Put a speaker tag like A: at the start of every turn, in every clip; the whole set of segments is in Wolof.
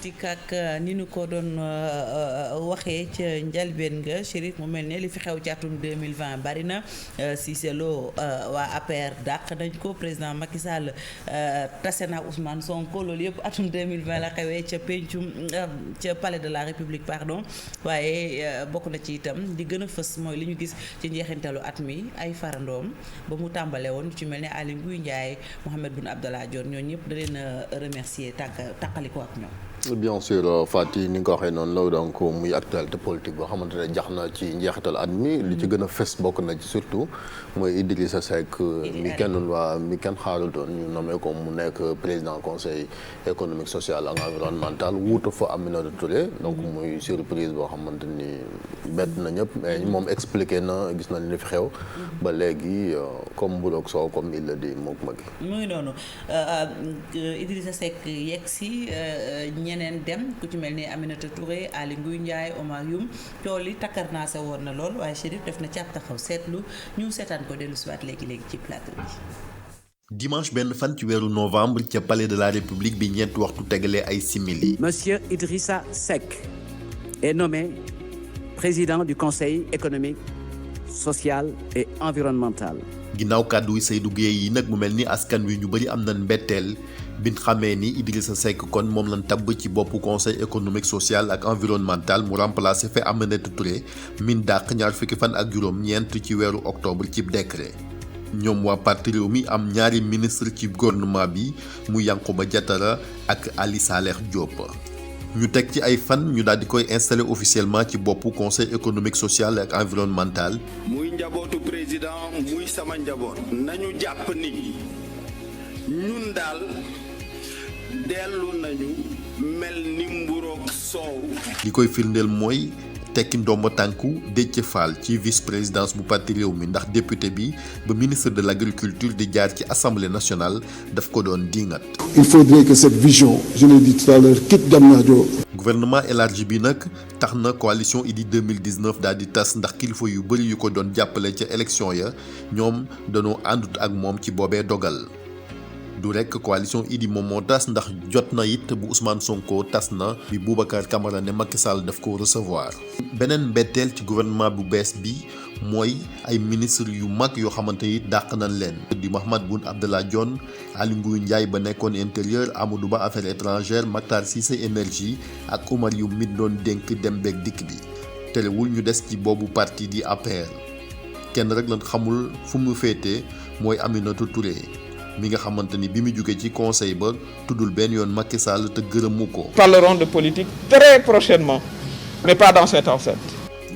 A: politique ak ni nu ko doon waxee ca njalbeen nga Chérif mu mel ne li fi xew ci atum 2020 bari na Cissé Lo waa APR dàq nañ ko président Macky Sall tase na Ousmane Sonko loolu yëpp atum 2020 la xewee ca pencum ca palais de la République pardon waaye bokk na ci itam di gën a fës mooy li ñu gis ci njeexintalu at mi ay farandoom ba mu tàmbale woon ci mel ne Aly Ngouille Ndiaye Mahammed Boun Abdallah Dionne ñooñu ñëpp da leen a remercier tàqaliko ak ñoom.
B: bien sûr Fati ni nga ko waxee noonu la donc muy actualité politique boo xamante ne jax na ci njeexital at mi li ci gën a fës bokk na ci surtout mooy Idrissa Seck mi kenn xaarutoon ñu nommé ko mu nekk président conseil économique social ak environnemental wuutu fa Aminata Touré donc muy surprise boo xamante ni bett na ñëpp mais moom expliqué na gis na li fi xew ba léegi comme mburoog soow comme il le dit mook magi
A: mu ngi noonu Idrissa Seck yegg si ñeneen dem ku ci mel ni Aminata Touré Aly Ngouille Ndiaye Omar Youm tool yi takkar naa sa woon na lool waaye Chérif def na ci ab taxaw seetlu ñu seetaan ko dellu siwaat léegi ci plateau bi.
C: dimanche benn fan ci weeru novembre ca palais de la République bi ñeenti waxtu tegalee ay simili.
D: Monsieur Idrissa Seck est nommé président du conseil économique social et environnemental.
C: ginnaaw kàddu yi Seydou Guèye yi nag mu mel ni askan wi ñu bëri am nañ mbetteel bin xamee ni Idrissa Seck kon moom lañ tabb ci boppu conseil économique social ak environnemental mu remplacer fa Aminata Touré min dàq ñaar fukki fan ak juróom-ñeent ci weeru octobre ci décret. ñoom waa parti Rewmi am ñaari ministre ci gouvernement bi mu Yankhoba Diattara ak Ali Saleh Diop. ñu teg ci ay fan ñu daal di koy installer officiellement ci boppu conseil économique social ak environnemental.
E: muy njabootu président muy sama njaboot. nañu jàpp ni ñun daal dellu nañu mel ni mburoog soow.
C: li koy firndeel mooy tekki ndomba tànku Déthié Fall ci vice présidence bu parti Rewmi ndax député bi ba ministre de l' agriculture di jaar ci assemblée nationale daf ko doon diingat.
F: il faudrait que cette vision je l'ai dit tout à l'heure quitte Diamniadio.
C: gouvernement élargi bi nag tax na coalition Idy 2019 daal di tas ndax kilifa yu bëri yu ko doon jàppale ca élection ya ñoom dañoo àndut ak moom ci boobee dogal. du rekk coalition Idy moom moo tas ndax jot na it bu Ousmane Sonko tas na bi Boubacar Camara ne Macky Sall daf ko recevoir. beneen mbetteel ci gouvernement bu bees bi mooy ay ministre yu mag yoo xamante ni dàq nañ leen. di Mahammed Boun Abdallah Dionne Aly Ngouille Ndiaye ba nekkoon intérieur Amadou Ba affaires étrangères Makhtar Cissé énergie ak Oumar Youm mi doon dénk dem beeg dikk bi. terewul ñu des ci boobu parti di APR kenn rek lañ xamul fu mu féete mooy Aminata Touré. mi nga xamante ni bi mu jógee ci conseil ba tuddul benn yoon Macky Sall te gërëmu ko.
G: parlerons de politique très prochainement mais pas dans cette enceinte.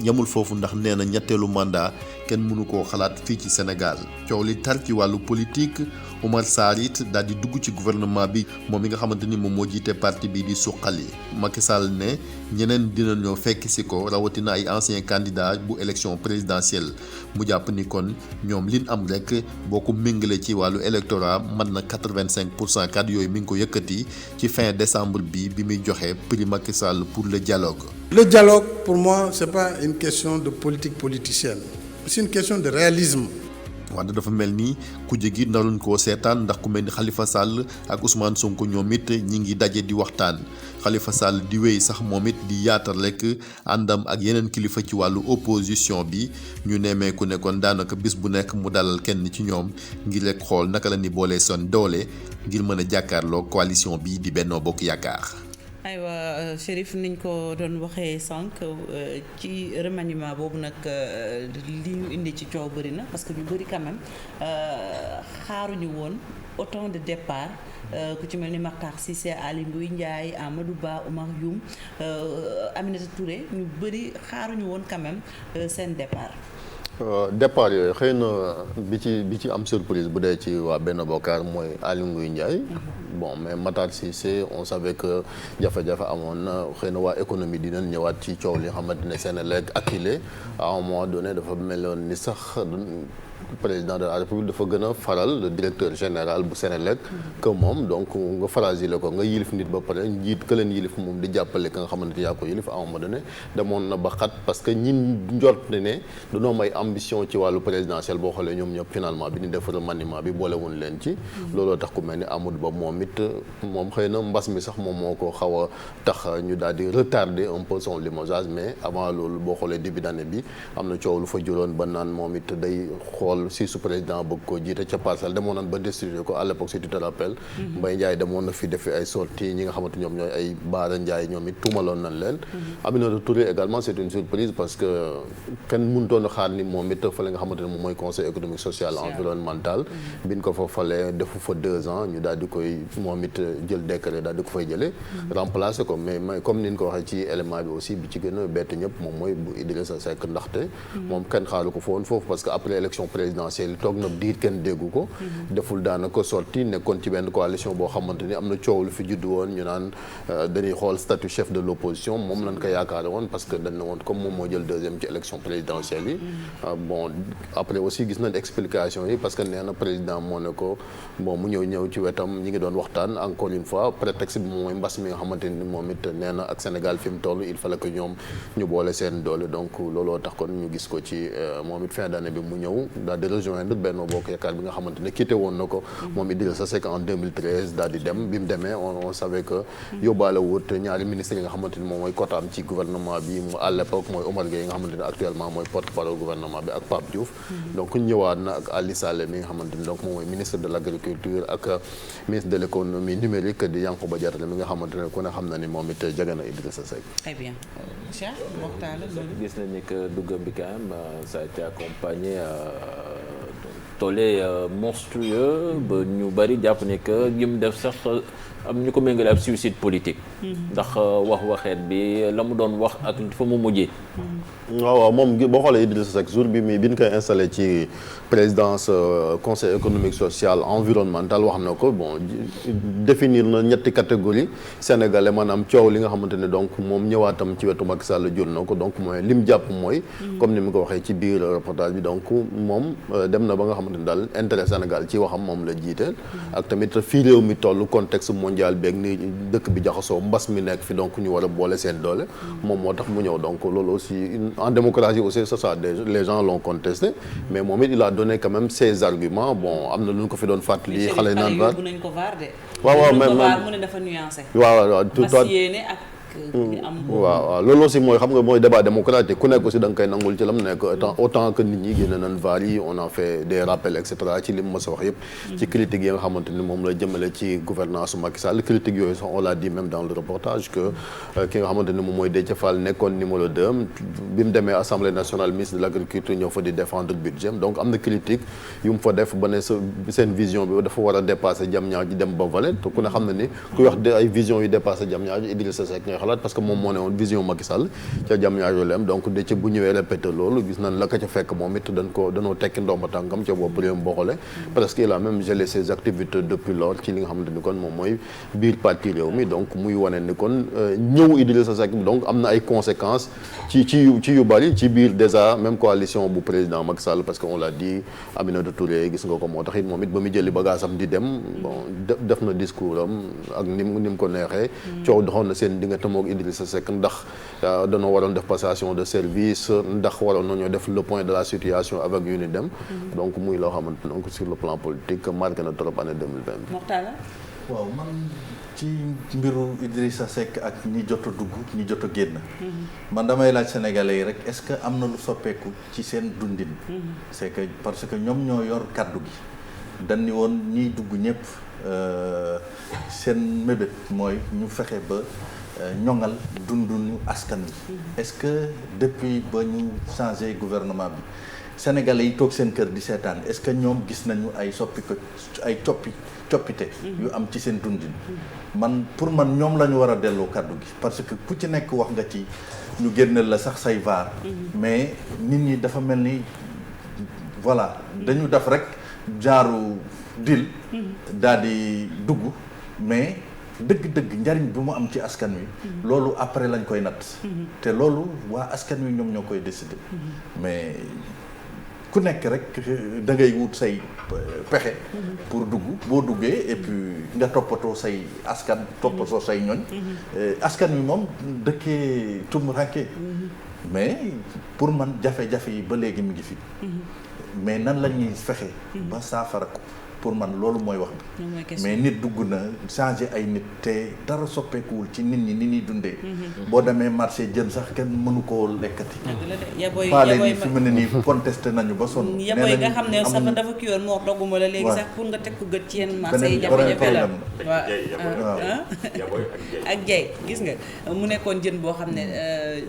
C: yamul foofu ndax nee na ñetteelu mandat kenn mënu koo xalaat fii ci Sénégal coow li tar ci wàllu politique Oumar Sarr it daal di dugg ci gouvernement bi moom mi nga xamante ni moom moo jiite parti bi di suqali Macky Sall ne ñeneen dina ñoo fekk si ko rawatina ay anciens candidats bu élection présidentielle mu jàpp ni kon ñoom liñ am rek boo ko méngale ci wàllu électorat mën na 85% kàddu yooyu mi ngi ko yëkkati ci fin décembre bi muy joxe prix Macky Sall pour le dialogue.
F: Le dialogue pour moi c'est pas une question de politique politicienne c'est une question de réalisme.
C: wante dafa mel ni kuje gi naruñ koo seetaan ndax ku mel ni Khalifa Sall ak Ousmane Sonko ñoom it ñi ngi daje di waxtaan Khalifa Sall di wéy sax moom it di yaatal rek àndam ak yeneen kilifa ci wàllu opposition bi ñu nemmeeku ne kon daanaka bis bu nekk mu dalal kenn ci ñoom ngir rek xool naka la ni boolee son doole ngir mën a jàkkaarloo coalition bi di Benno Bokk Yaakaar.
A: aywa Chérif niñ ko doon waxee sànq ci remaniement boobu nag li ñu indi ci coow bëri na parce que ñu bëri quand même xaaruñu woon autant de départ ku ci mel ni Makhtar Cissé Aly Ngouille Ndiaye Amadou Ba Oumar Youm Aminata Touré ñu bëri xaaruñu woon quand même seen départ.
B: départ yooyu xëy na bi ci am surprise bu dee ci waa Benno Bokk Yaakaar mooy Aly Ngouille Ndiaye. bon mais Makhtar Cissé on savait que jafe-jafe amoon na xëy na waa économie dinañ ñëwaat ci coow li nga xamante ne Senelec Akilee à un moment donné dafa meloon ni sax président de la République dafa gën a faral le directeur général bu Sénélec que moom donc nga fragile ko nga yilif nit ba pare njiit ka leen yilif moom di jàppale ka nga xamante yaa ko yilif à un moment donné demoon na ba xat parce que ñi njort ne dañoo may ambition ci wàllu présidentiel boo xoolee ñoom ñëpp finalement bi ñu def remaniement bi boolewuñ leen ci looloo tax ku mel ni Amadou Ba moom it moom xëy na mbas mi sax moom moo ko xaw a tax ñu daal di retarder un peu son limogeage mais avant loolu boo xoolee début d'année bi am na coow lu fa juróon ba naan moom it day xool si su président bëgg koo jiite ca Parcelles demoon nañ ba destitué ko à l'époque si tu te rappelles Mbaye Ndiaye demoon na fi defi ay sorties ñi nga xamante ñoom ñooy ay Baara Ndiaye ñoom it tuumaloon nañ leen Aminata Touré également c'est une surprise parce que kenn mënutoon a xaar ni moom it fa la nga xamante ne moom mooy conseil économique social environnemental biñ ko fa falee defu fa 2 ans ñu daal di koy moom it jël décret daal di ko fay jëlee remplacer ko mais comme ni ñu ko waxee ci élément bi aussi bi ci gën a bett ñëpp moom mooy bu Idrissa Seck ndaxte moom kenn xaaru ko fa woon foofu parce que après élection présidentielle toog na diir kenn déggu ko deful daanaka sorti nekkoon ci benn coalition boo xamante ni am na coow lu fi judd woon ñu naan dañuy xool statut chef de l'opposition moom lañ ko yaakaare woon parce que dañ ne woon comme moom moo jël deuxième ci élection présidentielle yi bon après aussi gis nañ explication yi parce que nee na président moo ne ko bon mu ñëw ci wetam ñi ngi doon waxtaan encore une fois prétexte bi moom mooy mbas mi nga xamante ni moom it nee na ak Sénégal fi mu toll il fallait que ñoom ñu boole seen doole donc looloo tax kon ñu gis ko ci moom it fin d'année bi mu ñëw daal di rejoindre Benno Bokk Yaakaar bi nga xamante ne quitté woon na ko moom Idrissa Seck en 2013 daal di dem bi mu demee on savait que yóbbaale wut ñaari ministres yi nga xamante ni moom mooy kotaam ci gouvernement bi mu à l'époque mooy Omar Gueye nga xamante ne actuellement mooy porte-parole gouvernement bi ak Pape Diouf donc ñëwaat na ak Ali Saleh mi nga xamante ni donc moom mooy ministre de l'agriculture ak ministre de l'économie numérique di Yankhoba Diattara mi nga xamante ne ku ne xam na ni moom it jege na Idrissa Seck.
A: Très bien. Cheikh Mokhtar
H: gis nañu que duggam bi quand même ça a été accompagné tollé monstrueux ba ñu bari jàpp ne que yim def sax am ñu ko méngale ab suicide politique. ndax waxeet bi la mu doon wax ak fa mu mujjee.
B: waaw moom boo xoolee Idrissa Seck jour bi ñu koy installé ci présidence conseil économique social environnemental wax na ko bon définir na ñetti catégorie sénégalais maanaam coow li nga xamante ne donc moom ñëwaatam ci wetu Macky Sall jur na ko donc mooy lim jàpp mooy. comme ni mu ko waxee ci biir reportage bi donc moom dem na ba nga xamante ne daal intérêt Sénégal ci waxam moom la jiite. ak tamit fii réew mi toll contexte mondial beeg ni dëkk bi jaxasoo mbas mi nekk fi donc ñu war a boole seen doole. moom moo tax mu ñëw donc loolu aussi en démocratie aussi ça les gens l'ont contesté mais moom it il a donné quand même ses arguments bon am na lu ñu ko fi doon fàttali xale naan vaar waaw
A: mu ne dafa nuancé
B: waaw waaw loolu aussi mooy xam nga mooy débat démocratique ku nekk aussi da nga koy nangul ci lam nekk autant que nit ñi génne nañ vaar yi on a fait des rappels et cetera ci li mu mës a wax yëpp ci critiques yi nga xamante ni moom la jëmale ci gouvernance Macky Sall critiques yooyu sax on l'a dit même dans le reportage que ki nga xamante ni moom mooy Déthié Fall nekkoon numéro 2 bi mu demee assemblée nationale ministre de l'agriculture ñëw fa di défendre budget donc am na critique yu mu fa def ba ne seen vision bi dafa war a dépasser Diamniadio dem ba Vallée te ku ne xam na ni ku wax ay vision yu dépasser Diamniadio Idrissa Seck xalaat parce que moom moo ne woon vision Macky Sall ca Diamniadio la am donc de ca bu ñëwee répété loolu gis nañ la ka ca fekk moom it dañoo tekki ndomba tànkam ca boobu réew boo xoolee parce que il a même gelé ses activités depuis lors ci li nga xamante ni kon moom mooy biir parti réew mi donc muy wane ni kon ñëw Idrissa Seck donc am na ay conséquences ci yu bari ci biir déjà même coalition bu président Macky Sall parce que on l'a dit Aminata Touré gis nga ko moo tax it moom it ba mu jëli bagage am di dem bon def na discours am ak ni mu ko neexee coow doxoon na seen diggante mook Idrissa Seck ndax dañoo waroon def passation de service ndax waroon nañoo def le point de la situation avec yu ni dem donc muy loo xamante donc sur le plan politique marqué na trop année 2020 bi.
A: Mokhtar
I: waaw man ci mbiru Idrissa Seck ak ñi jot a dugg ñi jot a génn man damay laaj sénégalais yi rek est-ce que am na lu soppeeku ci seen dundin c'est que parce que ñoom ñoo yor kaddu gi dañ ni woon ñiy dugg ñëpp seen mébét mooy ñu fexe ba ñoŋal dunduñu askan wi est-ce que depuis ba ñu changé gouvernement bi sénégalais yi toog seen kër di seetaan est-ce que ñoom gis nañu ay coppite yu am ci seen dundin man pour man ñoom la ñu war a delloo kàddu gi parce que ku ci nekk wax nga ci ñu génneel la sax say vaar mais nit ñi dafa mel ni voilà dañu def rek jaaru dil daal di dugg mais dëgg-dëgg njariñ bi mu am ci askan wi loolu après lañ koy natt te loolu waa askan wi ñoom ñoo koy décider mais ku nekk rek da ngay wut say pexe pour dugg boo duggee et puis nga toppatoo say askan toppatoo say ñoñ askan wi moom dëkkee tumuraanke mais pour man jafe-jafe yi ba léegi mi ngi fi mais nan la ñuy fexe ba saafara ko pour man loolu mooy wax bi mais nit dugg na changer ay nit te dara soppeekuwul ci nit ñi ni ñuy dundee boo demee marché jën sax kenn mënu koo lekkati paale ni fi mu ne nii contesté nañu ba sonn
A: yaboy nga xam ne sax dafa ki yoon moo dogguma la léegi sax pour nga teg ko gët ci yenn marché yi jafe-jafe la waaw ak jay gis nga mu nekkoon jën boo xam ne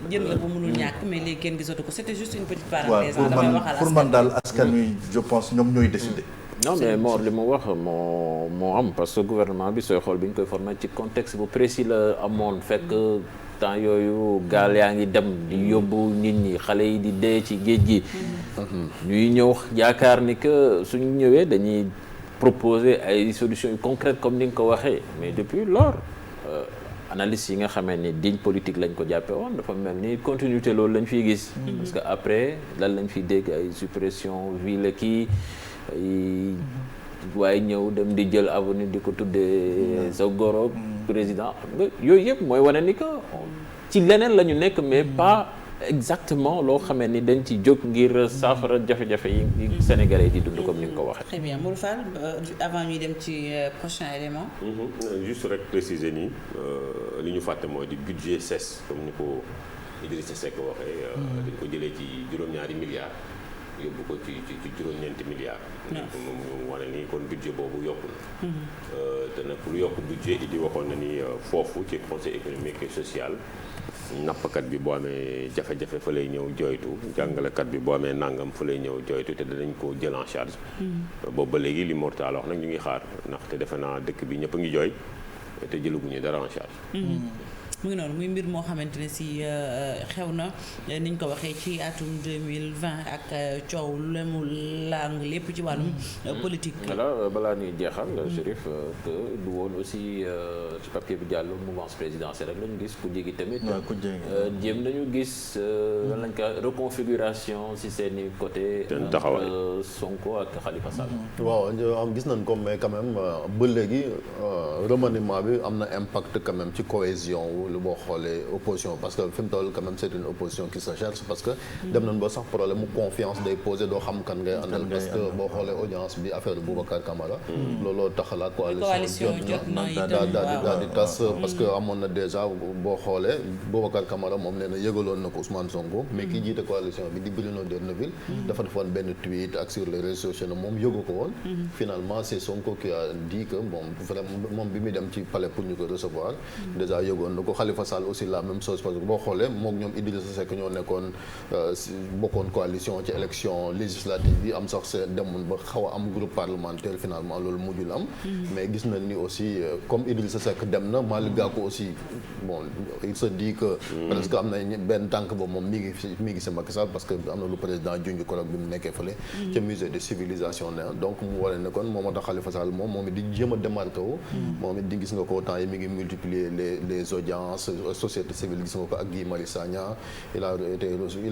A: jën la bu mënul ñàkk mais léegi kenn gisatu ko c'était juste une petite parenthèse
I: pour man daal askan wi je pense ñoom ñooy décider
H: non mais Mor li mu wax moo am parce que gouvernement bi sooy xool bi ñu koy formé ci contexte bu précis la amoon fekk temps yooyu gaal yaa ngi dem di yóbbu nit ñi xale yi di dee ci géej gi ñuy ñëw yaakaar ni que suñu ñëwee dañuy proposer ay solutions yu concrètes comme ni nga ko waxee mais depuis lors analyse yi nga xamee ni digne politique lañ ko jàppee woon dafa mel ni continuité loolu lañ fiy gis parce que après lan lañ fiy dégg ay suppression ville kii waaye ñëw dem di jël avenue di ko tuddee sa goro président nga yooyu yëpp mooy wane ni que ci leneen la ñu nekk mais pas exactement loo xamee ni dañ ci jóg ngir saafara jafe-jafe yi Sénégalais di dund comme ni nga ko waxee.
A: Très bien Modou Fall avant ñuy dem ci prochain élément.
J: Juste rek préciser ni li ñu fàtte mooy di budget cesse comme ni ko Idrissa Seck waxee. dañ ko jëlee ci juróom-ñaari milliards. yóbbu ko ci juróom-ñeenti milliards. moom ñu wane ni kon budget boobu yokku na. te nag pour yokk budget yi di waxoon na ni foofu ci conseil économique et social nappkat bi boo amee jafe-jafe fa lay ñëw jooytu jàngalekat bi boo amee nangam fa lay ñëw jooytu te danañ ko jël en charge. boobu ba léegi li Mortal wax nag ñu ngi xaar ndaxte defe naa dëkk bi ñëpp a ngi jooy te jëlaguñu dara en charge.
A: mu ngi noonu muy mbir moo xamante ne si xew na ni ñu ko waxee ci atum 2020 ak coow lu mu lang lépp ci wàllum politique.
H: voilà balaa ñuy jeexal Chérif que du woon aussi ci papier bi jàll mouvance présidentielle rek lañu gis ku jéggi tamit. jéem nañu gis lan lañ ko reconfiguration si seeni côté.
J: seen taxawaay
H: Sonko ak Khalifa Sall.
B: waaw am gis nañ ko mais quand même ba léegi remaniement bi am na impact quand même ci cohésion wu. lu boo xoolee opposition parce que fi mu toll quand même c'est une opposition qui se cherche parce que dem nañ ba sax problème mu confiance day posé doo xam kan ngay àndal parce que boo xoolee audience bi affaire Boubacar Camara looloo tax la coalition jot na daal di tas parce que amoon na déjà boo xoolee Boubacar Camara moom nee na yëgaloon na ko Ousmane Sonko mais ki jiite coalition bi di Bruno D'erneville dafa defoon benn tweet ak sur les réseaux sociaux moom yëgu ko woon finalement c'est Sonko qui a dit que bon vraiment moom bi muy dem ci palais pour ñu ko recevoir déjà yëgoon na ko Khalifa Sall aussi la même chose parce que boo xoolee mook ñoom Idrissa Seck ñoo nekkoon bokkoon coalition ci élection législative yi am sax seen demoon ba xaw a am groupe parlementaire finalement loolu mujjul am mais gis nañ ni aussi comme Idrissa Seck dem na Malick Gakou aussi bon il se dit que presque am na benn tànk ba moom mi ngi si Macky Sall parce que am na lu président junj korog bi mu nekkee fële ca musée de civilisation ne donc mu wane ne kon moom moo tax Khalifa Sall moom it di jéem a démarqué wu moom it di gis nga ko temps yi mi ngi multiplier les audiences société civile gis nga ko ak Guy Marius Sagna il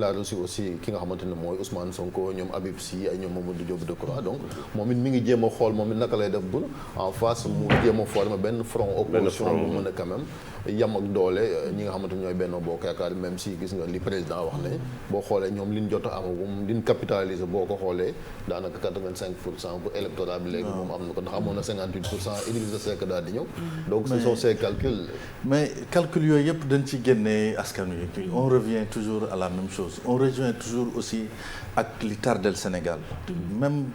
B: a reçu aussi ki nga xamante ne mooy Ousmane Sonko ñoom Habib Sy ay ñoom Mamadou Diop Decroix donc moom it mi ngi jéem a xool moom it naka lay def bu en face mu jéem a former benn front opposition bu mën a quand même yam ak doole ñi nga xamante ne ñooy Benno Bokk Yaakaar même si gis nga li président wax ne boo xoolee ñoom liñ jot a amagum liñ capitaliser boo ko xoolee daanaka 85% bu électorat bi léegi moom am na ko ndax amoon na 58% Idrissa Seck daal di ñëw donc ce sont ces calculs
I: mais calcul yooyu yëpp dañ ci génnee askan wi on revient toujours à la même chose on rejoint toujours aussi ak li tardel Sénégal même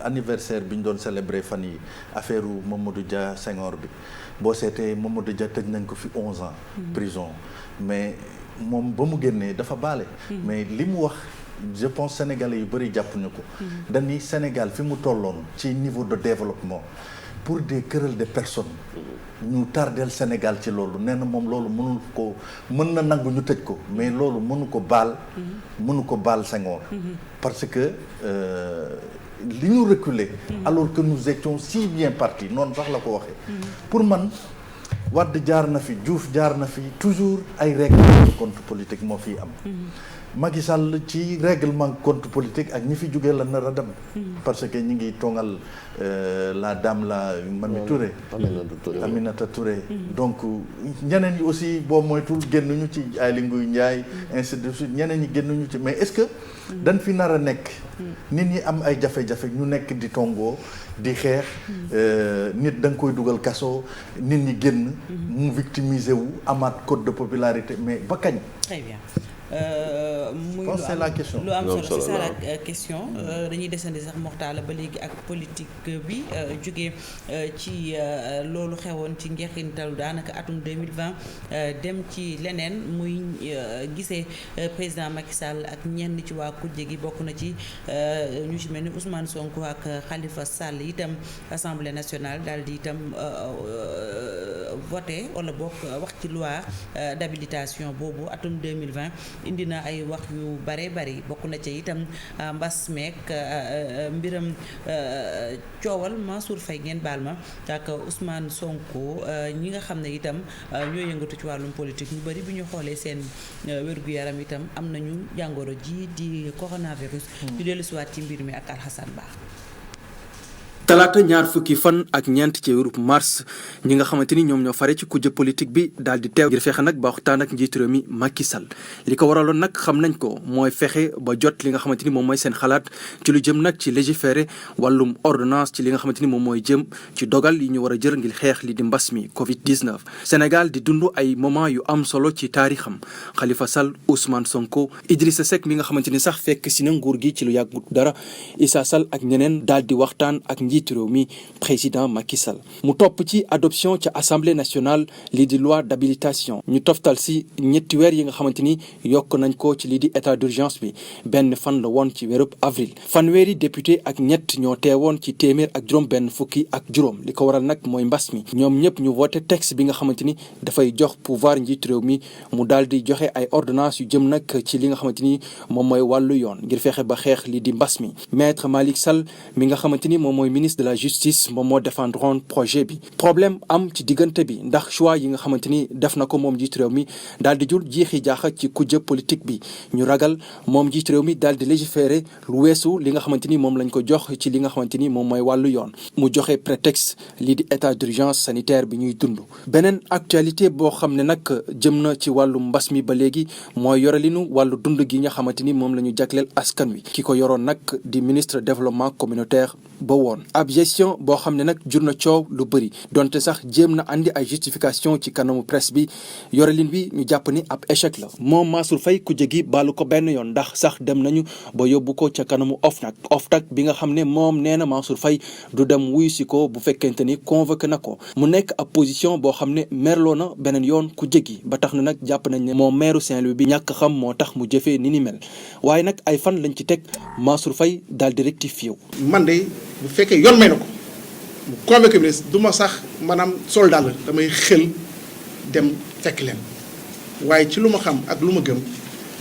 I: anniversaire bi ñu doon célébrer fan yi affaire Mamadou Dia Senghor bi boo seetee Mamadou Dia tëj nañ ko fi 11 ans prison mais moom ba mu génnee dafa baale mais li mu wax je pense sénégalais yu bëri jàpp ñu ko dañuy Sénégal fi mu tolloon ci niveau de développement pour des querelles de personnes ñu tardeel Sénégal ci loolu nee na moom loolu mënul ko mën na nangu ñu tëj ko mais loolu mënu ko baal Senghor parce que li ñu reculer alors que nous étions si bien partis noonu sax la ko waxee pour man Wade jaar na fi Diouf jaar na fi toujours ay règles de compte politique moo fiy am Macky Sall ci règlement compte politique ak ñi fi jógee la nar a dem. parce que ñi ngi tongal la dame la Mami Touré. Aminata Touré. donc ñeneen ñi aussi boo moytul génnuñu ci Aly Ngouille Ndiaye. ainsi de suite ñeneen ñi génnuñu ci mais est-ce que. dañ fi nar a nekk. nit ñi am ay jafe-jafe ñu nekk di tongoo di xeex. nit da nga koy dugal kaso nit ñi génn. mu victimiser wu amaat code de popularité mais ba kañ.
A: Très bien. muy
I: c'est la question.
A: lu am solo c'est ça la question dañuy desandi sax moxtaala ba léegi ak politique bi jóge ci loolu xewoon ci njeexintalu daanaka atum 2020 dem ci leneen muy gisee président Macky Sall ak ñenn ci waa kujje gi bokk na ci ñu ci mel ni Ousmane Sonko ak Khalifa Sall itam Assemblée nationale daal di itam voté wala bokk wax ci loi d'habilitation boobu atum 2020 indi na ay wax yu bare bari bokk na ci itam mbas meek mbiram coowal Mansour Faye ngeen baal ma ak Ousmane Sonko ñi nga xam ne itam ñoo yëngatu ci wàllum politique ñu bari bi ñu xoolee seen wér-gu-yaram itam am nañu jàngoro ji di coronavirus. ñu dellusiwaat ci mbir mi ak Alhassane Ba.
K: talaata ñaar fukki fan ak ñeent ci weeru mars ñi nga xamante ni ñoom ñoo fare ci kujje politique bi daal di teew ngir fexe nag ba waxtaan ak njiitu réew mi Macky Sall li ko waraloon nag xam nañ ko mooy fexe ba jot li nga xamante ni moom mooy seen xalaat ci lu jëm nag ci légiférer wàllum ordonnance ci li nga xamante ni moom mooy jëm ci dogal yi ñu war a jël ngir xeex li di mbas mi Covid-19. Sénégal di dund ay moment yu am solo ci taarixam Khalifa Sall Ousmane Sonko Idrissa Seck mi nga xamante ni sax fekk si na nguur gi ci lu yàggut dara Issa Sall ak ñeneen daal di waxtaan ak njiitu réew mi président Macky Sall mu topp ci adoption ca assemblée nationale lii di loi d'habilitation ñu toftal si ñetti weer yi nga xamante ni yokk nañ ko ci lii di état d'urgence bi benn fan la woon ci weerub avril fanweeri député ak ñett ñoo teewoon ci téeméer ak juróom benn fukki ak juróom li ko waral nag mooy mbas mi ñoom ñëpp ñu voté texte bi nga xamante ni dafay jox pouvoir njiitu réew mi mu daal di joxe ay ordonnances yu jëm nag ci li nga xamante ni moom mooy wàllu yoon ngir fexe ba xeex lii di mbas mi maître Malick Sall mi nga xamante ni moom mooy ministre de la justice moom moo défendroon projet bi problème am ci diggante bi ndax choix yi nga xamante ni def na ko moom njiitu réew mi daal di jur jiixi jaaxa ci kujje politique bi ñu ragal moom njiitu réew mi daal di légiférer lu weesu li nga xamante ni moom lañ ko jox ci li nga xamante ni moom mooy wàllu yoon mu joxe prétexte lii di état d'urgence sanitaire bi ñuy dund. beneen actualité boo xam ne nag jëm na ci wàllu mbas mi ba léegi mooy yoralinu wàllu dund gi nga xamante ni moom la ñu jagleel askan wi ki ko yoroon nag di ministre développement communautaire ba woon ab gestion boo xam ne nag jur na coow lu bëri donte sax jéem na andi ay justification ci kanamu presse bi yorelin bi ñu jàpp ni ab échec la moom Mansour Faye ku jégi baalu ko benn yoon ndax sax dem nañu ba yóbbu ko ca kanamu OFNAC bi nga xam ne moom nee na Mansour Faye du dem wuyu si ko bu fekkente ni convoqué na ko mu nekk ab position boo xam ne merloo na beneen yoon ku jégi ba tax na nag jàpp nañ ne moom maire Saint-Louis bi ñàkk xam moo tax mu jëfee ni mel waaye nag ay fan lañ ci teg Mansour Faye daal di rectifié wu.
L: man de bu fekkee yoon may na ko mu convoqué ministre du ma sax maanaam soldat la damay xel dem fekk leen waaye ci lu ma xam ak lu ma gëm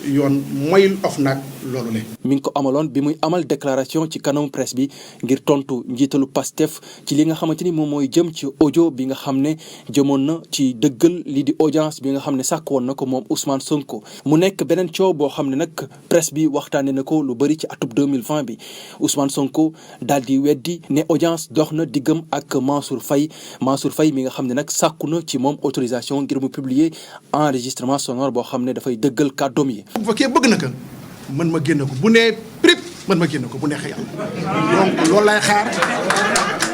L: yoon moyul OFNAC loolu le
K: mi ngi ko amaloon bi muy amal déclaration ci kanamu presse bi ngir tontu njiitalu Pastef ci li nga xamante ni moom mooy jëm ci audio bi nga xam ne jëmoon na ci dëggal lii di audience bi nga xam ne sàkk woon na ko moom Ousmane Sonko mu nekk beneen coow boo xam ne nag presse bi waxtaanee na ko lu bëri ci atub 2020 bi Ousmane Sonko daal di weddi ne audience dox na diggam ak Mansour Faye mi nga xam ne nag sàkku na ci moom autorisation ngir mu publier enregistrement sonore boo xam ne dafay dëggal kàddoom yi.
L: bu fekkee bëgg na ko mën ma génn ko bu nee prip mën ma génn ko bu neexee yàlla donc loolu lay xaar.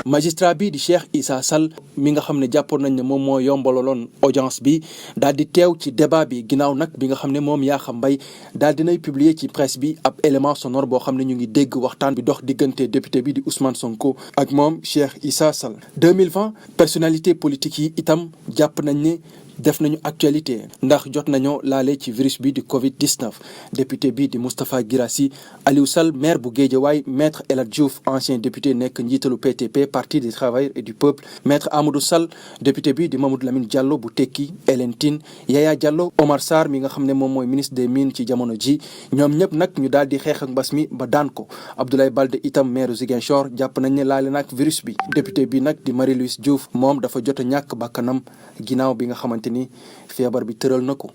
K: magistrat bi di Cheikh Issa Sall mi nga xam ne jàppoon nañ ne moom moo yombalaloon audience bi daal di teew ci débat bi ginnaaw nag bi nga xam ne moom Yakham Mbaye daal dinay publier ci presse bi ab élément sonore boo xam ne ñu ngi dégg waxtaan bi dox diggante député bi di Ousmane Sonko ak moom Cheikh Issa Sall. 2020 personnalité politique yi itam jàpp nañ ne def nañu actualité ndax jot nañoo laale ci virus bi di Covid-19 député bi di Moustapha Guirassy Aliou Sall maire bu Guédiawaye maître El Hadji Diouf ancien député nekk njiitalu PTP parti des travailleurs et du peuple maître Amadou Sall député bi di Mamadou Lamine Diallo bu Tekki Hélène Tine Yaya Diallo Omar Sarr mi nga xam ne moom mooy ministre des mines ci jamono ji ñoom ñëpp nag ñu daal di xeex ak mbas mi ba daan ko Abdoulaye Baldé itam maire Ziguinchor jàpp nañ ne laale nag virus bi député bi nag di Marie-Louise Diouf moom dafa jot a ñàkk bakkanam ginnaaw bi nga xamante ni feebar bi tëral na ko.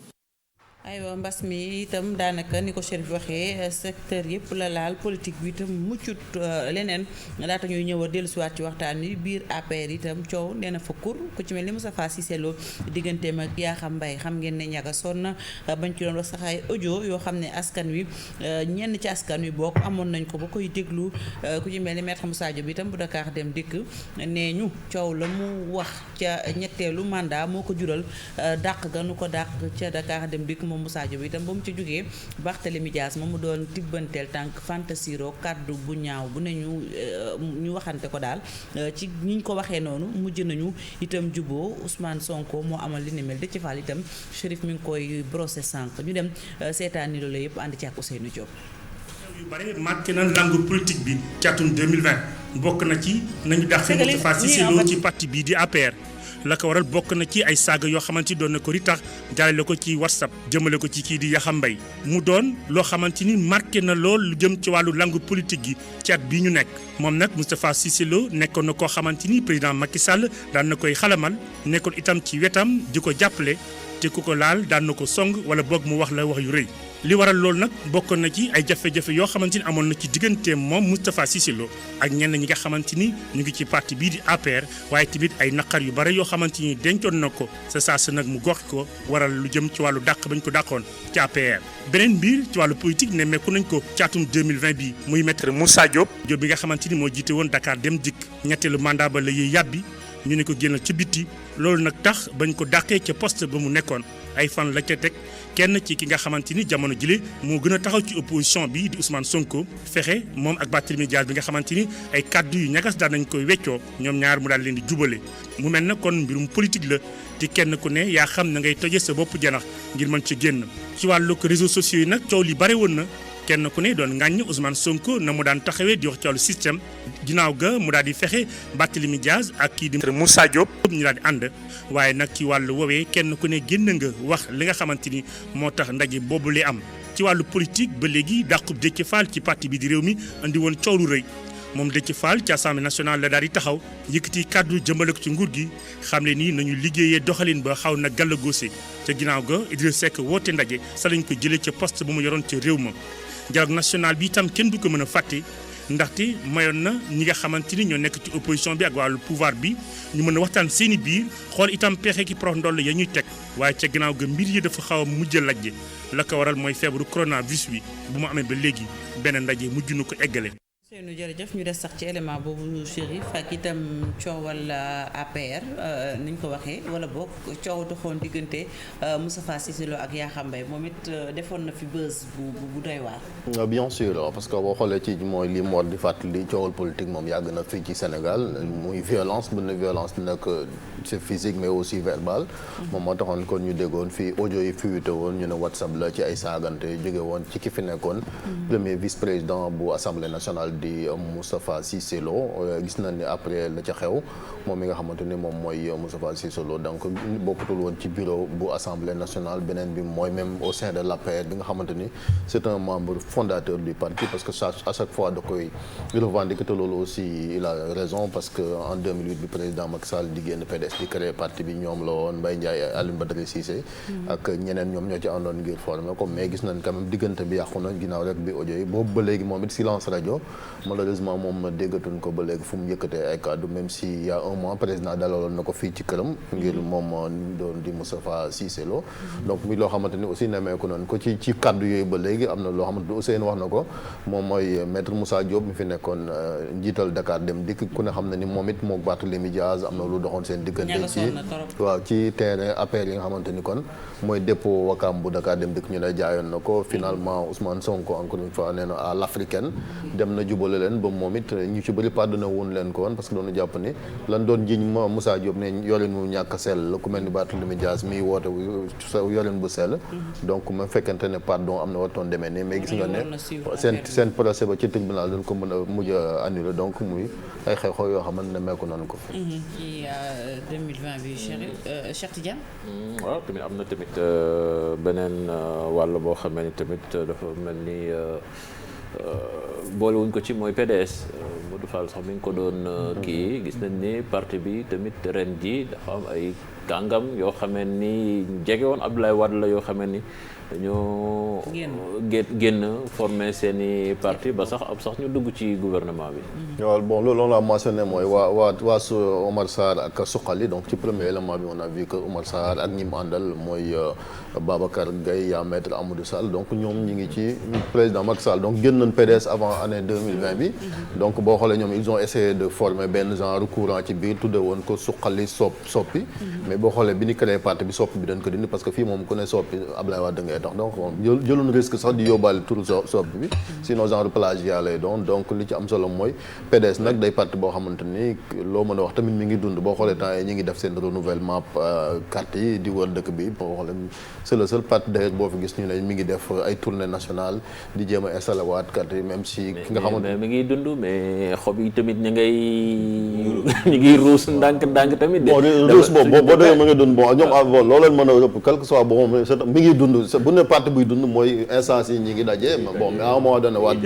A: aywa mbas mi itam daanaka ni ko Chérif waxee secteur yëpp la laal politique bi itam muccut leneen laata ñuy ñëw a dellusiwaat ci waxtaan wi biir APR itam coow nee na fa kur ku ci mel ni Moustapha Cissé Lo digganteem ak Yakham Mbaye xam ngeen ne ñaga sonn na bañ ci doon wax sax ay audio yoo xam ne askan wi ñenn ci askan wi bokk amoon nañ ko ba koy déglu ku ci mel ni Maître Moussa Diop itam bu Dakar Dem Dikk nee ñu coow la mu wax ca ñetteelu mandat moo ko jural dàq ga nu ko dàq ca Dakar Dem Dikk Moussa Diop itam ba mu ci jógee Barthélémy Dias moom mu doon tibbanteel tànk fantasiro kàddu bu ñaaw bu ne ñu waxante ko daal ci ñi ñu ko waxee noonu mujj nañu itam juboo Ousmane Sonko moo amal li ni mel de ci faal itam Chérif mi ngi koy brosser sànq ñu dem seetaan ni loolu yëpp ànd ci ak Ousseynou Diop.
M: yu bari marqué na langue politique bi ci atum 2020 bokk na ci nañu dàqee Moustapha Cissé Lo ci parti bii di APR. la ko waral bokk na ci ay saaga yoo xamante ni doon na ko ritax jaarale ko ci WhatsApp jëmale ko ci kii di Yakham Mbaye mu doon loo xamante ni marqué na lool lu jëm ci wàllu langue politique gi ci at bii ñu nekk moom nag Moustapha Cissé Lo nekkoon na koo xamante ni président Macky Sall daan na koy xalamal nekkoon itam ci wetam di ko jàppale te ku ko laal daan na ko song wala boog mu wax la wax yu rëy li waral loolu nag bokkoon na ci ay jafe-jafe yoo xamante ni amoon na ci digganteem moom Moustapha Cissé Lo ak ñenn ñi nga xamante ni ñu ngi ci parti bii di APR waaye tamit ay naqar yu bare yoo xamante ni dencoon na ko sa saa sa nag mu gox ko waral lu jëm ci wàllu dàq bañ ko dàqoon ci APR. beneen mbir ci wàllu politique nemmeeku nañ ko ci atum 2020 bi muy Maître Moussa Diop bi nga xamante ni moo jiite woon Dakar Dem Dikk ñetteelu mandat ba la yiy yàbbi ñu ne ko génnal ci bitti loolu nag tax bañ ko dàqee ca poste ba mu nekkoon ay fan la ca teg kenn ci ki nga xamante ni jamono jile moo gën a taxaw ci opposition bi di Ousmane Sonko fexe moom ak Barthélémy Dias bi nga xamante ni ay kaddu yu ñagas daan nañ koy weccoo ñoom ñaar mu daal leen di jubale mu mel na kon mbirum politique la te kenn ku ne yaa xam na ngay toje sa bopp janax ngir mën ci génn ci wàllu réseaux sociaux yi nag coow li bare woon na kenn ku ne doon ŋàññ Ousmane Sonko na mu daan taxawee di wax ci wàllu système ginnaaw ga mu daal di fexe Barthélémy Dias ak kii di Moussa Diop ñu daal di ànd waaye nag ci wàllu woowee kenn ku ne génn nga wax li nga xamante ni moo tax ndaje boobu li am ci wàllu politique ba léegi dàqub Déthié Fall ci parti bi di réew mi andi woon coow lu rëy moom Déthié Fall ci assemblée nationale la daal di taxaw yëkkati kàddu jëmale ko ci nguur gi xam le ni nañu liggéeyee doxalin ba xaw na gàllagoose ca ginnaaw ga Idrissa Seck woote ndaje sa lañ ko jëlee ca poste bu mu yoroon ca réew ma dialogue national bi itam kenn du ko mën a fàtte ndaxte mayoon na ñi nga xamante ni ñoo nekk ci opposition bi ak wàllu pouvoir bi ñu mën a waxtaan seeni biir xool itam pexe ki prox ndoll ya ñuy teg waaye ca ginnaaw ga mbir yi dafa xaw a mujj lajje la ko waral mooy feebaru coronavirus bi bu mu amee ba léegi benn ndaje mujj na ko eggale.
A: Seynou jërëjëf ñu des sax ci élément boobu Chérif ak itam coowal APR ni ñu ko waxee wala boog coow doxoon diggante Moustapha Cissé Lo ak Yakham Mbaye moom it defoon na fi buzz bu doy waar.
B: bien sûr parce que boo xoolee ci mooy li mu war di fàttali coowal politique moom yàgg na fii ci Sénégal muy violence bu ne violence nag c'est physique mais aussi verbal. moom moo taxoon kon ñu déggoon fii audio yi fuité woon ñu ne WhatsApp la ci ay saagante jóge woon ci ki fi nekkoon. premier vice-président bu assemblée nationale. di Moustapha Cissé Lo gis nañ ni après la ca xew moom mi nga xamante ni moom mooy Moustapha Cissé Lo donc bokkutul woon ci bureau bu assemblée nationale beneen bi mooy même au sein de l'APR bi nga xamante ni c'est un membre fondateur du parti parce que à chaque fois da koy revendiquer te loolu aussi il a raison parce que en 2008 bi président Macky Sall di génn PDS di créer parti bi ñoom la woon Mbaye Ndiaye Alioune Badara Cissé ak ñeneen ñoom ñoo ci àndoon ngir former ko mais gis nañ quand même diggante bi yàqu na ginnaaw rek bi audio yi boobu ba léegi moom it silence rajo malheureusement moom déggatuñ ko ba léegi fu mu yëkkatee ay kàddu même si il y a un mois président dalaloon na ko fii ci këram ngir moom doon di Moustapha Cissé Lo donc muy loo xamante ni aussi nemeeku noonu ko ci kàddu yooyu ba léegi am na loo xamante ni Ousseynou wax na ko moom mooy maître Moussa Diop mi fi nekkoon njiital Dakar Dem Dikk ku ne xam na ni moom it mook Barthélémy Dias am na lu doxoon seen diggante ci terrain APR yi nga xamante ni kon mooy dépôt Wakam bu Dakar Dem Dikk ñu ne jaayoon na ko finalement Ousmane Sonko encore une fois nee na à l'africaine dem na jubale leen ba moom it ñu ci bëri pardonné woon leen ko woon parce que doonu jàpp ni lan doon jiñ Moussa Diop ne yorin mu ñàkk sell la ku mel ni Barthélémy Dias mi woote yorin bu sell donc même fekkente ne pardon am na wartoon demee ne mais gis nga ne seen procès ba ci tribunal dañ ko mën a mujj a annulé donc muy ay xew-xew yoo xamante ne meeku nañu ko fi
A: ci 2020 bi Cheikh Tidiane
H: waaw tamit am na tamit beneen wàll boo xamee ni tamit dafa mel ni boole wuñ ko ci mooy PDS Modou Fall sax mi ngi ko doon kii gis nañ ni parti bi tamit ren ji dafa am ay kàngam yoo xamee ni jege woon Abdoulaye Wade la yoo xamee ni dañoo génn former seeni parti ba sax ñu dugg ci gouvernement bi.
B: waaw bon loolu la mentionné mooy waa Omar Sarr ak Suqali donc ci premier élément bi on a vu que Omar Sarr ak ñi mu àndal mooy Babacar Gaye yaa maître Amadou Sall donc ñoom ñi ngi ci président Macky Sall donc génn nañ PDS avant année 2020 bi donc boo xoolee ñoom ils ont essayé de former benn genre courant ci biir tudde woon ko Suqali soppi mais boo xoolee bi ñu créé parti bi soppi bi dañ ko dindi parce que fii moom ku ne soppi Ablaye Wade ngay tax donc jëloon risque sax di yóbbaale turu soppi bi sinon genre plagiat lay doon donc li ci am solo mooy PDS nag day parti boo xamante ni loo mën a wax tamit mi ngi dund boo xoolee temps yi ñi ngi def seen renouvellement carte yi di wër dëkk bi boo xoolee c'est le seul parti d'ailleurs boo fi gis ñu ne mi ngi def ay tournée nationale di jéem a installé waat carte yi même si ki nga xamante
H: mais mi ngi dund mais xob yi tamit ñu ngi ruus ndànk tamit
B: bon ruus boobu boo déggee mi ngi dund bon ñoom bon loolu leen mën a rëpp quel que soit bon mi ngi dund bu ne parti buy dund mooy instance yi ñi ngi daje bon mais à un moment donné waat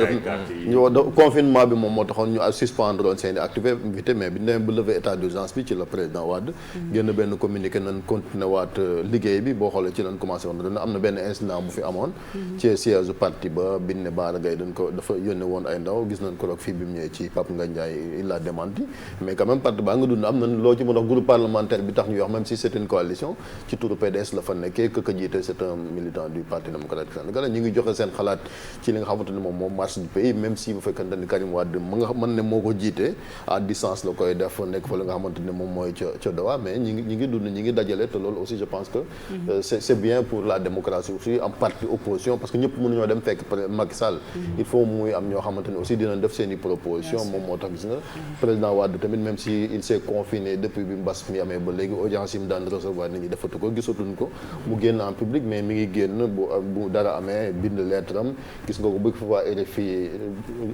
B: confinement bi moom moo taxoon ñu suspendre woon seen i activité mais bi ñu ba lever état d'urgence bi ci la président Wade génn benn communiqué nañ continuer waat liggéey bi boo xoolee ci lañ commencé woon dana am na benn incident bu fi amoon ci siège parti ba biñ ne Bara Gaye dafa yónne woon ay ndaw gis nañ ko roog fii bi mu ñëwee ci Pape Ngagne Ndiaye il l'a démenti mais quand même parti baa nga dund am nañ loo ci mën a wax groupe parlementaire bi tax ñuy wax même si c'est une coalition ci turu PDS la fa nekkee que jiite c'est un militant du parti démocratique sénégalais ñu ngi joxe seen xalaat ci li nga xamante ne moom marche du pays même si bu fekkante ni Karim Wade mën ne moo ko jiite à distance la koy def nekk fa la nga xamante ne moom mooy ca Doha mais ñi ngi dund ñi ngi dajale te loolu aussi je pense que c'est bien pour la démocratie aussi am parti opposition parce que ñëpp mënuñoo dem fekk Macky Sall il faut muy am ñoo xamante ne aussi dinañ def seen i proposition moom moo tax gis nga président Wade tamit même si il s'est confiné depuis bi mbas mi amee ba léegi audience yi mu daan recevoir nit ñi defatu ko gisatuñ ko mu génn en public mais mi ngi génn bu dara amee bind lettre am gis nga ko bëgg fa waa RFI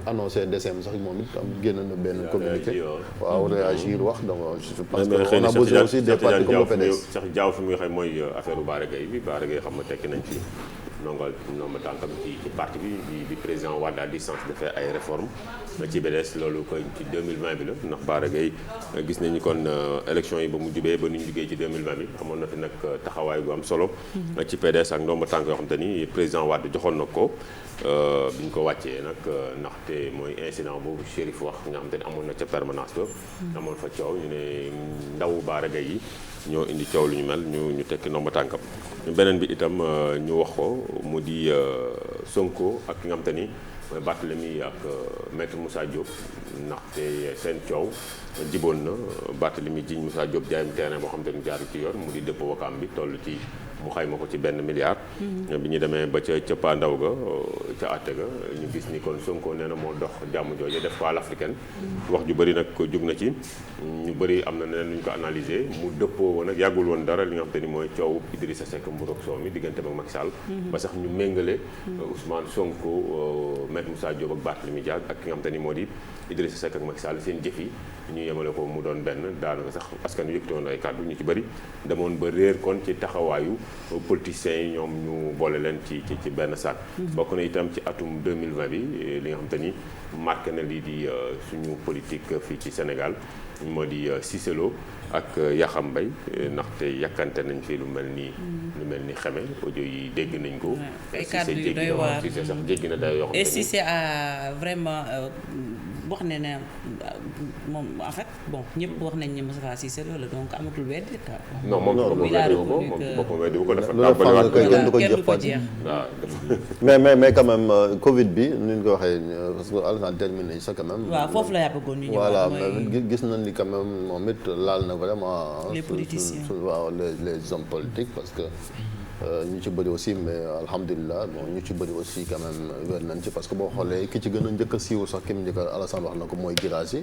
B: annoncé décembre sax moom it am génn na benn communiqué waaw réagir wax donc je pense que on a besoin aussi des partis comme le PDS
J: Cheikh Diaw fi muy xam mooy affaire Bara Gaye bi Bara Gaye xam nga tekki nañ ci nomba tànkam ci parti bi président Wade à distance dafay ay réformes ci BDS loolu koy ci 2020 bi la ndax Bara Gaye gis nañu kon élection yi ba mu jubee ba nu ñu jugee ci 2020 bi amoon na fi nag taxawaay gu am solo ci PDS ak nomba tànk yoo xam te ni président Wade joxoon na ko bi ñu ko wàccee nag ndaxte mooy incident boobu Chérif wax nga xam te ni amoon na ca permanence ba amoon fa coow ñu ne ndaw Bara Gaye yi ñoo indi coow lu ñu mel ñu tekki nomba tànkam beneen bi itam ñu wax ko mu di Sonko ak ki nga xam te ni mooy Barthélemy ak maître Moussa Diop ndaxte seen coow jiboon na Barthélemy jiñ Moussa Diop jaayam terrain boo xam te ni jaaru ci yoon mu di dépôt Wakaam bi toll ci mu xayma ko ci $1 milliard. bi ñu demee ba ca pandaw ga ca àtte ga ñu gis ni kon Sonko nee na moo dox jàmm jooju def ko à l'africaine wax ju bëri nag jóg na ci ñu bëri am na neneen lu ñu ko analyser mu dëppoo woon nag yàggul woon dara li nga xam te ni mooy coow Idrissa Seck Mburok Sow mi diggante ak Macky Sall ba sax ñu méngale Ousmane Sonko maître Moussa Diop ak Barthélémy Dias ak ki nga xam te ni moo di Idrissa Seck ak Macky Sall seen jëf yi ñu yemale ko mu doon benn daanaka sax askan wi yëkkati woon ay kàddu ñu ci bëri demoon ba réer kon ci taxawaayu politiciens yi ñoom ñu boole leen ci benn sac bokk na itam ci atum 2020 bi li nga xam te ni marqué na lii di suñu politique fii ci Sénégal moo di Cissé Lo ak Yakham Mbaye ndaxte yàkkante nañ fi lu mel ni xeme audio yi dégg nañ ko
A: ay kàddu yu doy waar
J: Cissé sax jéggi na day yoo xam
A: et Cissé a vraiment wax ne ne moom en fait bon ñëpp wax nañ ne Moustapha Cissé Lo la donc amatul weddi quoi.
J: non moom boppam weddi bu ko defee
B: kenn du ko jeex mais quand même Covid bi ni ñu ko waxee parce que Alassane terminé ça quand même.
A: waaw foofu la yàppagoon ñu ñëwaat
B: voilà mais gis nañ ni quand même moom it laal na vraiment.
A: les politiciens
B: waaw les hommes politiques parce que. ñu ci bëri aussi mais alhamdulilah bon ñu ci bëri aussi quand même wér nañ ci parce que boo xoolee ki ci gën a njëkk a siiw sax ki mu njëkk a Alassane wax na ko mooy Guirassy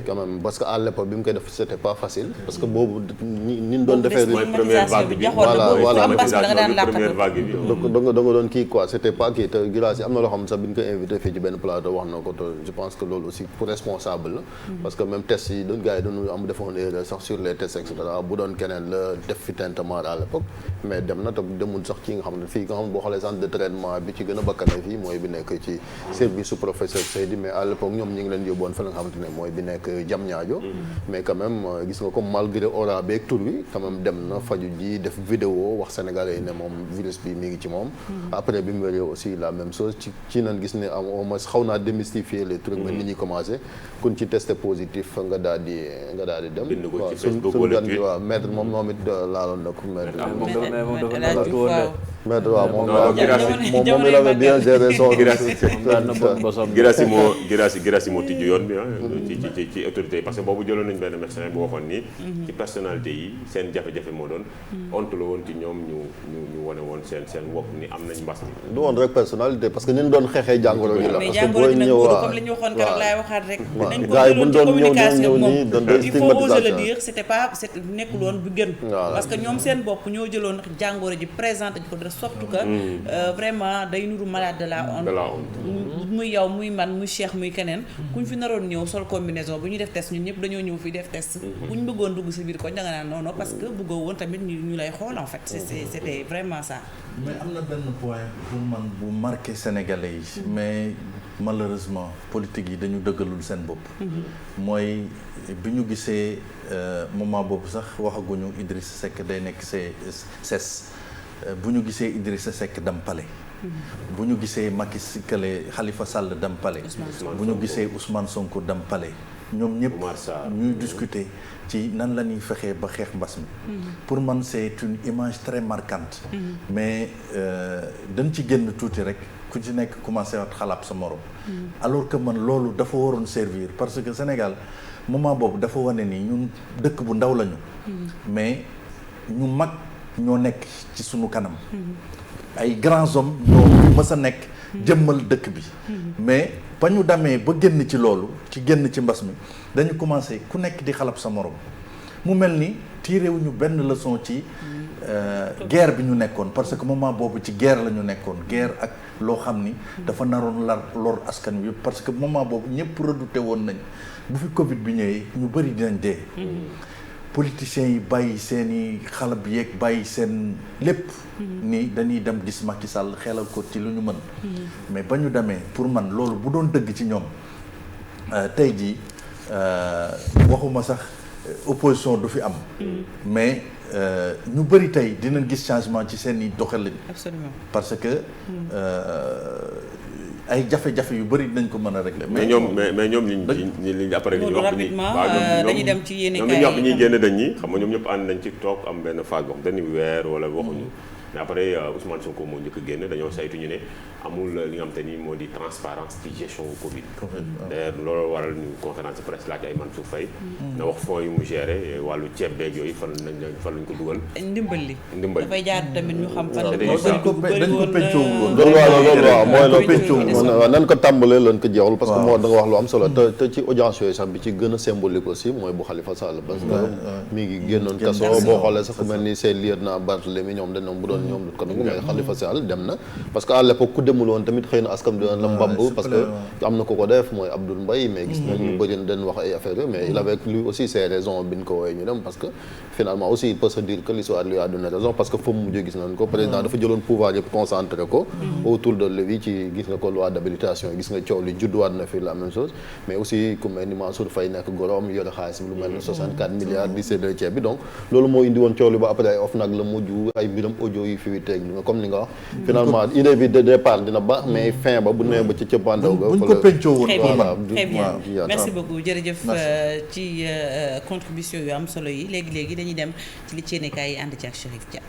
B: quand même parce que à l'époque bi mu koy def c'était pas facile parce que boobu ni ñu doon defee
J: première vague bi
B: voilà
J: première vague bi
B: da nga doon kii quoi c'était pas kii te Guirassy am na loo xam ne sax bi ñu ko invité fii ci benn plateau wax na ko te je pense que loolu aussi pour responsable la parce que même tests yi gars yi dañu am defoon erreur sax sur les tests et cetera bu doon keneen la def fi tintement à l'époque mais dem na te demul sax ci nga xam ne fii nga xam ne boo xoolee centre de traitement bi ci gën a bakkane fii mooy bi nekk ci service su professeur Seydi, mais à l'époque ñoom ñi ngi leen yóbboon fa la nga xamante ne mooy bi nekk Diamniadio, mais quand même gis nga comme malgré aura beeg tur bi quand même dem na faju ji def vidéo wax sénégalais yi ne moom virus bi mi ngi ci moom. Après bi mu wéree aussi la même chose ci nan gis ne au moins xaw naa démystifier les trucs mais nit ñi commencé kun ci testé positif nga daal di dem. waaw suñu gan gi waaw maître moom it laaloon na ko maître waaw moom il avait bien géré son
J: Girassi moo tijji yoon bi ci autorité yi parce que boobu jëloon nañ benn médecin bu waxoon ni ci personnalité yi seen jafe-jafe moo doon honte la woon ci ñoom ñu wane woon seen wopp ni am nañ mbas mi.
B: du woon rek personnalité parce que ni ñu doon xeexee jàngoro ji la
A: mais
B: parce que
A: jàngoro
B: booy
A: ji nag
B: ñëw
A: comme li ñu waxoon keroog laay waxaat rek nañ ko
B: gars yi bu ñu doon
A: communication
B: ñëw nii dañ doon
A: il faut oser le
B: stigmatisation
A: dire c'était nekkul woon bu gën parce que ñoom seen bopp ñoo jëloon jàngoro ji présenté ko de sorte que vraiment day nuru malade de la honte muy yow muy man muy Cheikh muy keneen kuñ fi naroon ñëw sol combinaison bu ñuy def test ñun ñëpp dañoo ñëw fii def test buñ bëggoon dugg sa biir koñ da nga naan non non parce que bëggoo woon tamit ñu lay xool en fait c'était vraiment ça.
I: mais am na benn point pour man bu marqué sénégalais yi mais malheureusement politique yi dañu dëggalul seen bopp mooy bi ñu gisee moment boobu sax waxaguñu Idrissa Seck day nekk CES bu ñu gisee Idrissa Seck dem palais bu ñu gisee Macky Sall Khalifa Sall dem palais bu ñu gisee Ousmane Sonko dem palais ñoom ñëpp ñuy discuter ci nan la ñuy fexee ba xeex mbas mi pour man c'est une image très marquante mais dañ ci génn tuuti rek ku ci nekk commencé waat xalaat sa morom alors que man loolu dafa waroon servir parce que Sénégal moment boobu dafa wane ni ñun dëkk bu ndaw lañu mais ñu mag ñoo nekk ci sunu kanam ay grands hommes ñoo mës a nekk jëmmal dëkk bi mais ba ñu demee ba génn ci loolu ci génn ci mbas mi dañu commencé ku nekk di xalab sa morom mu mel ni tiré wuñu benn leçon ci guerre bi ñu nekkoon parce que moment boobu ci guerre la ñu nekkoon guerre ak loo xam ni dafa naroon lor askan wi parce que moment boobu ñëpp redouté woon nañ bu fi Covid bi ñëwee ñu bëri dinañ dee politiciens yi bàyyi seen i xalab yeeg bàyyi seen lépp ni dañuy dem gis Macky Sall xelal ko ci lu ñu mën mais ba ñu demee pour man loolu bu doon dëgg ci ñoom tey jii waxuma sax opposition du fi am mais ñu bëri tey dinañ gis changement ci seen i doxalin
A: absolument
I: parce que ay jafe-jafe yu bëri dinañ ko mën a régler.
J: mais ñoom liñ après li ñu wax
A: dañuy dem ci yéen
J: ñoom li ñu wax bi ñuy génn dañ ñi xam nga ñoom ñëpp ànd nañ ci toog am benn phase boo xam dañuy weer wala waxuñu mais après Ousmane Sonko moo njëkk a génn dañoo saytu ñu ne amul li nga xam te ni moo di transparence ci gestion Covid. d'ailleurs loolu waral ñu conférence de presse laaj ay Mansour Faye na wax fonds yu mu géré wàllu ceeb beeg yooyu fan lañ ko dugal.
A: ndimbal dafay jaar tamit ñu xam fan la.
I: dañ ko peccoo woon.
B: loolu waaw mooy nan ko tàmbalee lan ko jeexul parce que moo da nga wax lu am solo te ci audience yooyu sax bi ci gën a symbolique aussi mooy bu Khalifa Sall parce que mi ngi génnoon kaso boo xoolee sax mel ni seen lieutenant Barthélemy ñoom dañ bu doon ñoom ko nangu mais Khalifa Sall dem na parce que à l'époque ku demul woon tamit xëy na askan bi doon la mbamb parce que am na ko def mooy Abdoul Mbaye mais gis nañ ñu bëri dañ wax ay affaires mais il avait lui aussi ses raisons bi ñu ko woowee ñu dem parce que finalement aussi il peut se dire que l'histoire lui a donné raison parce que fa mu mujjee gis nañ ko président dafa jëloon pouvoir yëpp concentré ko autour de lui ci gis nga ko loi d'habilitation gis nga coow li judduwaat na fi la même chose mais aussi ku mel ni Mansour Faye nekk gorom yore xaalis lu mel ni 64 milliards di séddale ceeb bi donc loolu moo indi woon coow li ba après ay of nag la mujj ay mbiram audio yi fi teeg li nga comme ni nga wax finalement idée bi de départ dina baax mais fin ba bu nee ba ci cëppaandaw ga
I: buñ ko pencoo woon
A: très bien merci beaucoup jërëjëf ci contribution yu am solo yi léegi dañuy dem ci li ci yéenekaay yi ànd ci ak Chérif Dia